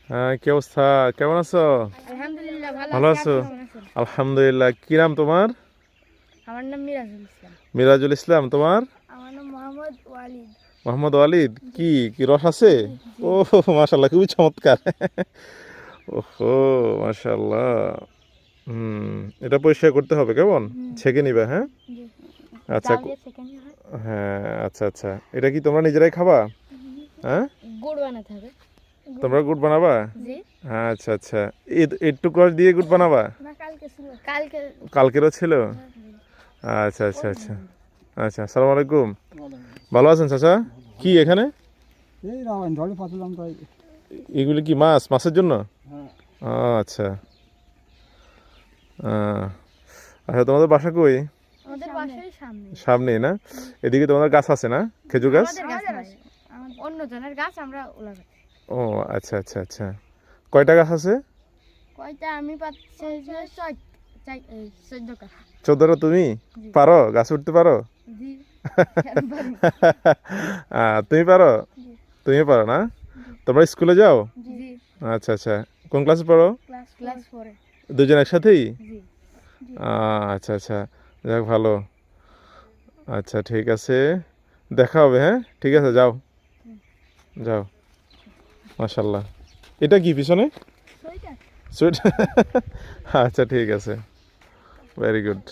হ্যাঁ, কি অবস্থা? কেমন আছো? আলহামদুলিল্লাহ ভালো ভালো আছি। আছো? আপনি কেমন আছেন? আলহামদুলিল্লাহ। কি নাম তোমার? আমার নাম মিরাজুল ইসলাম। মিরাজুল ইসলাম। তোমার? আমার নাম মোহাম্মদ ওয়ালিদ। মোহাম্মদ ওয়ালিদ। কি কি রস আছে? ও মাশাল্লাহ, খুবই চমৎকার। ওহো, মাশাল্লাহ। হুম, এটা পরিষ্কার করতে হবে কেমন? ছেঁকে নিবে, হ্যাঁ? জি। আচ্ছা। জাল দিয়ে সেকেন্ড হয়। হ্যাঁ, আচ্ছা আচ্ছা। এটা কি তোমরা নিজেরাই খাবা? হ্যাঁ, গুড় বানাতে হবে। তোমরা গুড় বানাবা? জি। আচ্ছা আচ্ছা। একটু রস দিয়ে গুড় বানাবা? না, কালকে ছিল। কালকে কালকেরও ছিল? আচ্ছা আচ্ছা আচ্ছা আচ্ছা। আসসালামু আলাইকুম। ভালো আছেন চাচা? কি এখানে এই রামায়ণ জলে পাতলাম তাই। এগুলি কি মাছ? মাছের জন্য? হ্যাঁ। আচ্ছা। আচ্ছা, তোমাদের বাসা কই? আমাদের বাসার সামনে। সামনেই না? এদিকে তোমাদের গাছ আছে না, খেজুর গাছ? আমাদের গাছ নয়, অন্য জনের গাছ, আমরা ওলা গাছ। ও আচ্ছা আচ্ছা আচ্ছা। কয়টা গাছ আছে? কয়টা আমি পাচ্ছি যে 14টা। 14টা। তুমি পারো গাছ উঠতে পারো? জি। তুমি পারো? তুমি পারো না? তোমরা স্কুলে যাও? জি। আচ্ছা আচ্ছা। কোন ক্লাসে পড়ো? ক্লাস 4 এ। দুজন একসাথেই? জি। আচ্ছা আচ্ছা। যাক, ভালো। আচ্ছা, ঠিক আছে। দেখা হবে, হ্যাঁ? ঠিক আছে, যাও যাও। মাশাল্লাহ। এটা কি পিছনে? সোয়েটার। সুইট। আচ্ছা, ঠিক আছে। Very good.